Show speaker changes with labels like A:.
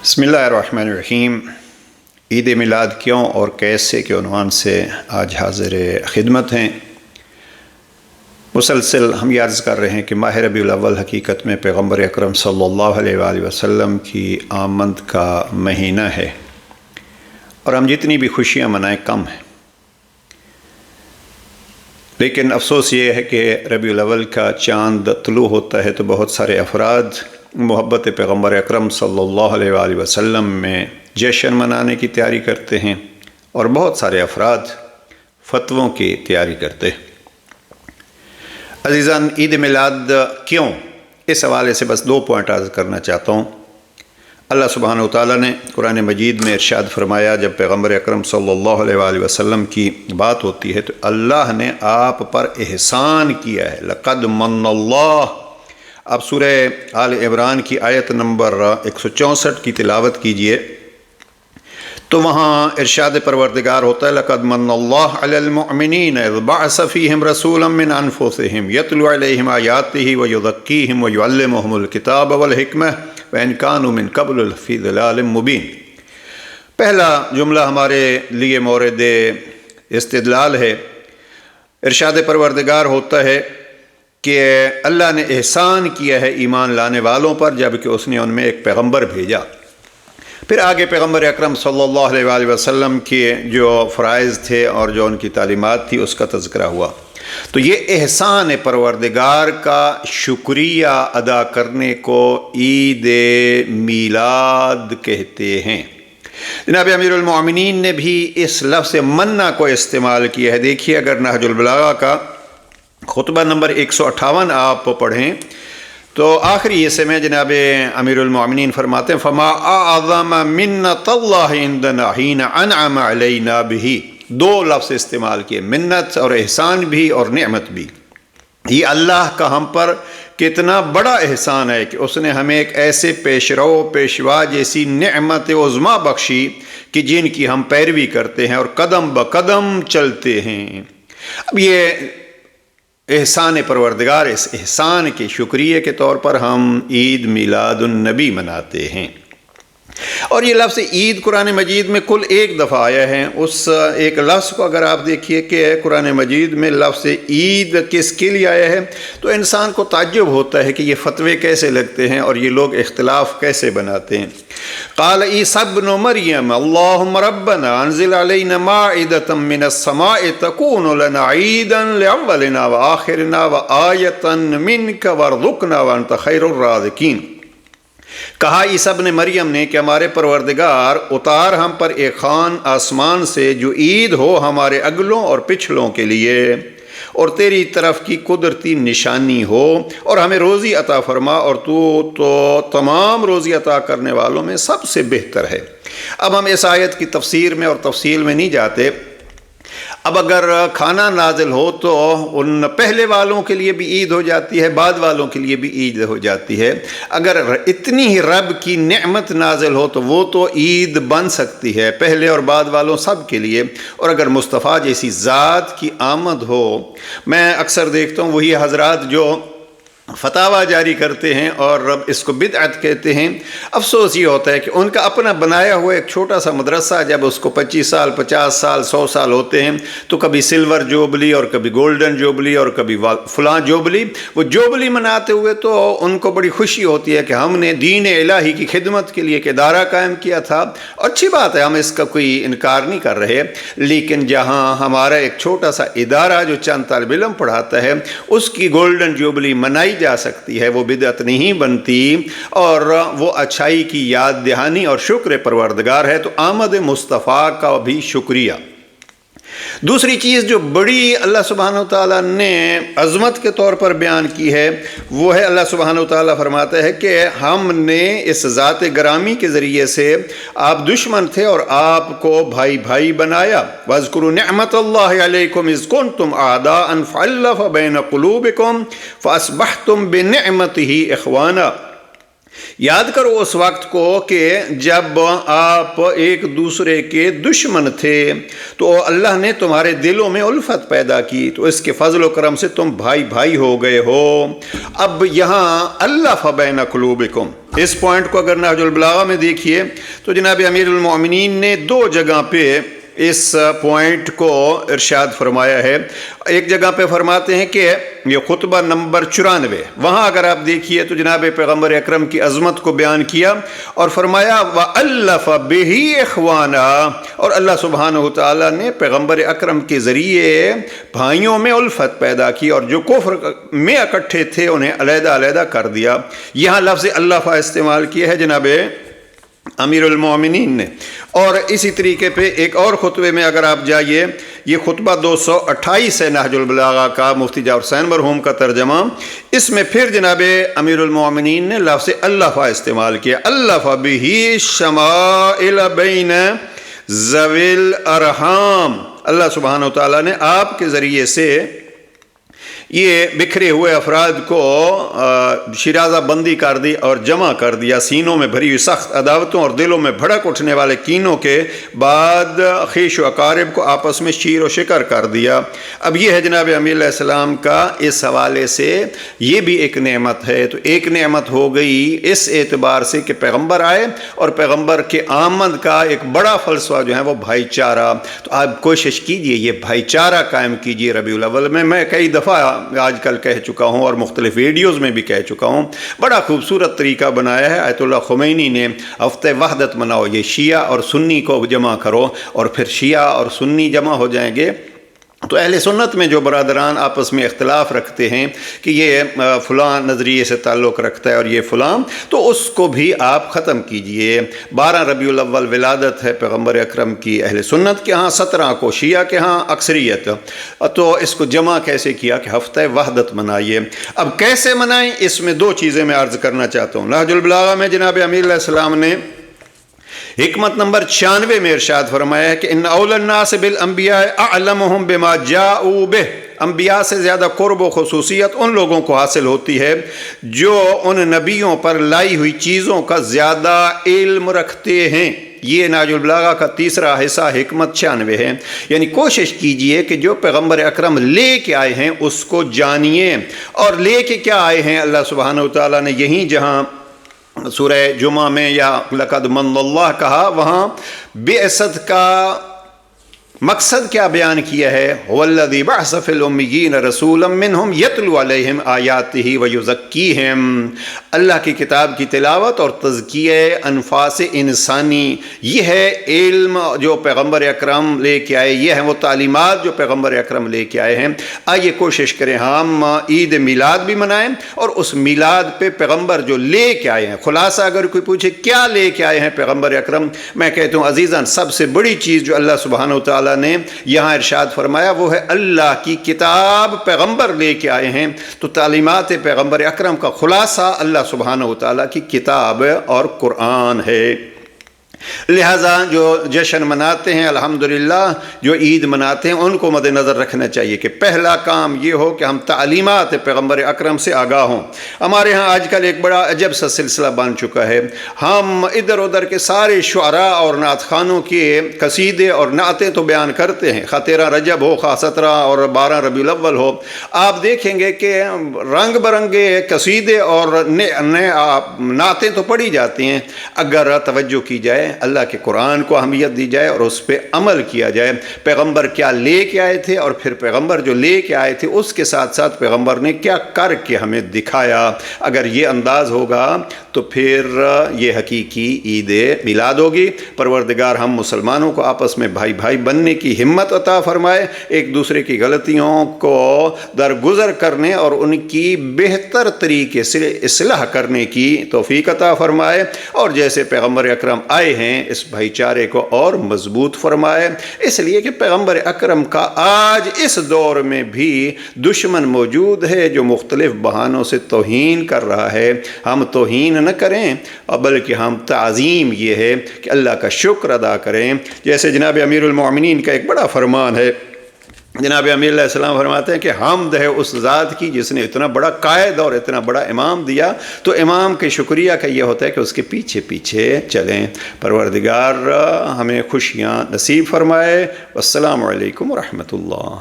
A: بسم اللہ الرحمن الرحیم۔ عید میلاد کیوں اور کیسے کے عنوان سے آج حاضر خدمت ہیں۔ مسلسل ہم یہ عرض کر رہے ہیں کہ ماہ ربیع الاول حقیقت میں پیغمبر اکرم صلی اللہ علیہ وآلہ وسلم کی آمد کا مہینہ ہے، اور ہم جتنی بھی خوشیاں منائیں کم ہیں، لیکن افسوس یہ ہے کہ ربیع الاول کا چاند طلوع ہوتا ہے تو بہت سارے افراد محبت پیغمبر اکرم صلی اللہ علیہ وآلہ وسلم میں جشن منانے کی تیاری کرتے ہیں، اور بہت سارے افراد فتووں کی تیاری کرتے ہیں۔ عزیزان، عید میلاد کیوں، اس حوالے سے بس 2 پوائنٹ عرض کرنا چاہتا ہوں۔ اللہ سبحانہ وتعالیٰ نے قرآن مجید میں ارشاد فرمایا، جب پیغمبر اکرم صلی اللہ علیہ وآلہ وسلم کی بات ہوتی ہے تو اللہ نے آپ پر احسان کیا ہے۔ لقد من اللہ، آپ سورہ آل عمران کی آیت نمبر 164 کی تلاوت کیجئے تو وہاں ارشاد پروردگار ہوتا ہے، لقد من اللہ علی المؤمنین اذ بعث فیہم رسولا من انفسہم یتلو علیہم آیاتہ ویزکیہم ویعلمہم الکتاب والحکمہ وإن كانوا من قبل لفی ضلال مبین۔ پہلا جملہ ہمارے لیے مورد استدلال ہے۔ ارشاد پروردگار ہوتا ہے کہ اللہ نے احسان کیا ہے ایمان لانے والوں پر جبکہ اس نے ان میں ایک پیغمبر بھیجا۔ پھر آگے پیغمبر اکرم صلی اللہ علیہ وآلہ وسلم کے جو فرائض تھے اور جو ان کی تعلیمات تھی اس کا تذکرہ ہوا۔ تو یہ احسان پروردگار کا شکریہ ادا کرنے کو عید میلاد کہتے ہیں۔ جناب امیر المومنین نے بھی اس لفظ منّا کو استعمال کیا ہے۔ دیکھیے، اگر نہج البلاغہ کا خطبہ نمبر 158 آپ پڑھیں تو آخری حصے میں جناب امیر المومنین فرماتے ہیں، فما اعظم منت اللہ عندنا حین انعم علینا بہ۔ 2 لفظ استعمال کیے، منت اور احسان بھی اور نعمت بھی۔ یہ اللہ کا ہم پر کتنا بڑا احسان ہے کہ اس نے ہمیں ایک ایسے پیشرو پیشوا جیسی نعمت عظمیٰ بخشی کہ جن کی ہم پیروی کرتے ہیں اور قدم بقدم چلتے ہیں۔ اب یہ احسان پروردگار، اس احسان کے شکریہ کے طور پر ہم عید میلاد النبی مناتے ہیں۔ اور یہ لفظ عید قرآن مجید میں کل 1 دفعہ آیا ہے۔ اس ایک لفظ کو اگر آپ دیکھیے کہ قرآن مجید میں لفظ عید کس کے لیے آیا ہے تو انسان کو تعجب ہوتا ہے کہ یہ فتوے کیسے لگتے ہیں اور یہ لوگ اختلاف کیسے بناتے ہیں۔ قال عیسی ابن مریم اللہم ربنا انزل علینا مائدۃ من السماء تکون لنا عیدا لاولنا وآخرنا وآیۃ منک وارزقنا وانت خیر الرازقین۔ کہا عیسی ابن مریم نے کہ ہمارے پروردگار اتار ہم پر ایک خوان آسمان سے جو عید ہو ہمارے اگلوں اور پچھلوں کے لیے، اور تیری طرف کی قدرتی نشانی ہو، اور ہمیں روزی عطا فرما، اور تو تمام روزی عطا کرنے والوں میں سب سے بہتر ہے۔ اب ہم اس آیت کی تفسیر میں اور تفصیل میں نہیں جاتے۔ اب اگر کھانا نازل ہو تو ان پہلے والوں کے لیے بھی عید ہو جاتی ہے، بعد والوں کے لیے بھی عید ہو جاتی ہے۔ اگر اتنی ہی رب کی نعمت نازل ہو تو وہ تو عید بن سکتی ہے پہلے اور بعد والوں سب کے لیے۔ اور اگر مصطفیٰ جیسی ذات کی آمد ہو، میں اکثر دیکھتا ہوں وہی حضرات جو فتاویٰ جاری کرتے ہیں اور رب اس کو بدعت کہتے ہیں، افسوس یہ ہوتا ہے کہ ان کا اپنا بنایا ہوا ایک چھوٹا سا مدرسہ جب اس کو 25 سال 50 سال 100 سال ہوتے ہیں تو کبھی سلور جوبلی اور کبھی گولڈن جوبلی اور کبھی فلاں جوبلی، وہ جوبلی مناتے ہوئے تو ان کو بڑی خوشی ہوتی ہے کہ ہم نے دین الہی کی خدمت کے لیے ایک ادارہ قائم کیا تھا۔ اچھی بات ہے، ہم اس کا کوئی انکار نہیں کر رہے، لیکن جہاں ہمارا ایک چھوٹا سا ادارہ جو چند طالب علم پڑھاتا ہے اس کی گولڈن جوبلی منائی جا سکتی ہے، وہ بدعت نہیں بنتی، اور وہ اچھائی کی یاد دہانی اور شکر پروردگار ہے۔ تو آمد مصطفیٰ کا بھی شکریہ۔ دوسری چیز جو بڑی اللہ سبحانہ وتعالیٰ نے عظمت کے طور پر بیان کی ہے وہ ہے، اللہ سبحانہ وتعالیٰ فرماتا ہے کہ ہم نے اس ذات گرامی کے ذریعے سے، آپ دشمن تھے اور آپ کو بھائی بھائی بنایا۔ وَاذْكُرُوا نِعْمَةَ اللَّهِ عَلَيْكُمْ إِذْ كُنْتُمْ أَعْدَاءً فَأَلَّفَ بَيْنَ قُلُوبِكُمْ فَأَصْبَحْتُمْ بِنِعْمَتِهِ إِخْوَانًا۔ یاد کرو اس وقت کو کہ جب آپ ایک دوسرے کے دشمن تھے تو اللہ نے تمہارے دلوں میں الفت پیدا کی، تو اس کے فضل و کرم سے تم بھائی بھائی ہو گئے ہو۔ اب یہاں الف بین قلوبکم، اس پوائنٹ کو اگر نہج البلاغہ میں دیکھیے تو جناب امیر المومنین نے 2 جگہ پہ اس پوائنٹ کو ارشاد فرمایا ہے۔ ایک جگہ پہ فرماتے ہیں کہ یہ خطبہ نمبر 94، وہاں اگر آپ دیکھیے تو جناب پیغمبر اکرم کی عظمت کو بیان کیا اور فرمایا وَأَلَّفَ بِهِ إِخْوَانًا، اور اللہ سبحانہ وتعالیٰ نے پیغمبر اکرم کے ذریعے بھائیوں میں الفت پیدا کی، اور جو کفر میں اکٹھے تھے انہیں علیحدہ علیحدہ کر دیا۔ یہاں لفظ الفا استعمال کیا ہے جناب امیر المومنین نے۔ اور اسی طریقے پہ ایک اور خطبے میں اگر آپ جائیے، یہ خطبہ 228 ہے نہج البلاغہ کا، مفتی جعفر حسین مرحوم کا ترجمہ، اس میں پھر جناب امیر المومنین نے لفظ الفا استعمال کیا، الف بہ شمائل بین ذوی الارحام، اللہ سبحانہ وتعالیٰ نے آپ کے ذریعے سے یہ بکھرے ہوئے افراد کو شیرازہ بندی کر دی اور جمع کر دیا، سینوں میں بھری ہوئی سخت عداوتوں اور دلوں میں بھڑک اٹھنے والے کینوں کے بعد خیش و اقارب کو آپس میں شیر و شکر کر دیا۔ اب یہ ہے جناب امیر علیہ السلام کا اس حوالے سے یہ بھی ایک نعمت ہے۔ تو ایک نعمت ہو گئی اس اعتبار سے کہ پیغمبر آئے، اور پیغمبر کے آمد کا ایک بڑا فلسفہ جو ہے وہ بھائی چارہ۔ تو آپ کوشش کیجئے یہ بھائی چارہ قائم کیجئے ربیع الاول میں کئی دفعہ آج کل کہہ چکا ہوں اور مختلف ویڈیوز میں بھی کہہ چکا ہوں، بڑا خوبصورت طریقہ بنایا ہے آیت اللہ خمینی نے، ہفتہ وحدت مناؤ، یہ شیعہ اور سنی کو جمع کرو، اور پھر شیعہ اور سنی جمع ہو جائیں گے۔ تو اہل سنت میں جو برادران آپس میں اختلاف رکھتے ہیں کہ یہ فلاں نظریے سے تعلق رکھتا ہے اور یہ فلاں، تو اس کو بھی آپ ختم کیجئے۔ 12 ربیع الاول ولادت ہے پیغمبر اکرم کی اہل سنت کے ہاں، 17 کو شیعہ کے ہاں اکثریت، تو اس کو جمع کیسے کیا کہ ہفتہ وحدت منائیے۔ اب کیسے منائیں، اس میں 2 چیزیں میں عرض کرنا چاہتا ہوں۔ نہج البلاغہ میں جناب امیر علیہ السلام نے حکمت نمبر 96 میں ارشاد فرمایا ہے کہ ان اول الناس بالانبیاء اعلمهم بما جاءوا به، انبیاء سے زیادہ قرب و خصوصیت ان لوگوں کو حاصل ہوتی ہے جو ان نبیوں پر لائی ہوئی چیزوں کا زیادہ علم رکھتے ہیں۔ یہ نہج البلاغہ کا تیسرا حصہ حکمت 96 ہے، یعنی کوشش کیجئے کہ جو پیغمبر اکرم لے کے آئے ہیں اس کو جانیے۔ اور لے کے کیا آئے ہیں، اللہ سبحانہ وتعالیٰ نے یہیں جہاں سورہ جمعہ میں یا لقد من اللہ کہا، وہاں بعثت کا مقصد کیا بیان کیا ہے، هو الذی بعث فی الامیین رسولا منہم یتلو علیہم آیاتہ ویزکیہم، اللہ کی کتاب کی تلاوت اور تزکیہ انفاس انسانی، یہ ہے علم جو پیغمبر اکرم لے کے آئے، یہ ہیں وہ تعلیمات جو پیغمبر اکرم لے کے آئے ہیں۔ آئیے کوشش کریں ہم عید میلاد بھی منائیں، اور اس میلاد پہ پیغمبر جو لے کے آئے ہیں، خلاصہ اگر کوئی پوچھے کیا لے کے آئے ہیں پیغمبر اکرم، میں کہتا ہوں عزیزان سب سے بڑی چیز جو اللہ سبحانہ وتعالی نے یہاں ارشاد فرمایا وہ ہے اللہ کی کتاب پیغمبر لے کے آئے ہیں۔ تو تعلیمات پیغمبر اکرم کا خلاصہ اللہ سبحانہ وتعالی کی کتاب اور قرآن ہے۔ لہٰذا جو جشن مناتے ہیں، الحمدللہ جو عید مناتے ہیں، ان کو مد نظر رکھنا چاہیے کہ پہلا کام یہ ہو کہ ہم تعلیمات پیغمبر اکرم سے آگاہ ہوں۔ ہمارے ہاں آج کل ایک بڑا عجب سا سلسلہ بن چکا ہے، ہم ادھر ادھر کے سارے شعراء اور نعت خوانوں کے قصیدے اور نعتیں تو بیان کرتے ہیں، خواہ 13 رجب ہو، خواہ 17 اور 12 ربیع الاول ہو، آپ دیکھیں گے کہ رنگ برنگے قصیدے اور نعتیں تو پڑھی جاتی ہیں۔ اگر توجہ کی جائے، اللہ کے قرآن کو اہمیت دی جائے اور اس پہ عمل کیا جائے، پیغمبر کیا لے کے آئے تھے اور پھر پیغمبر جو لے کے آئے تھے اس کے ساتھ ساتھ پیغمبر نے کیا کر کے ہمیں دکھایا، اگر یہ انداز ہوگا تو پھر یہ حقیقی عید میلاد ہوگی۔ پروردگار ہم مسلمانوں کو آپس میں بھائی بھائی بننے کی ہمت عطا فرمائے، ایک دوسرے کی غلطیوں کو درگزر کرنے اور ان کی بہتر طریقے سے اصلاح کرنے کی توفیق عطا فرمائے، اور جیسے پیغمبر اکرم آئے ہیں اس بھائی چارے کو اور مضبوط فرمائے، اس لیے کہ پیغمبر اکرم کا آج اس دور میں بھی دشمن موجود ہے جو مختلف بہانوں سے توہین کر رہا ہے۔ ہم توہین نہ کریں بلکہ ہم تعظیم یہ ہے کہ اللہ کا شکر ادا کریں، جیسے جناب امیر المومنین کا ایک بڑا فرمان ہے جناب امیر علیہ السلام فرماتے ہیں کہ حمد ہے اس ذات کی جس نے اتنا بڑا قائد اور اتنا بڑا امام دیا، تو امام کے شکریہ کا یہ ہوتا ہے کہ اس کے پیچھے پیچھے چلیں۔ پروردگار ہمیں خوشیاں نصیب فرمائے۔ والسلام علیکم ورحمۃ اللہ۔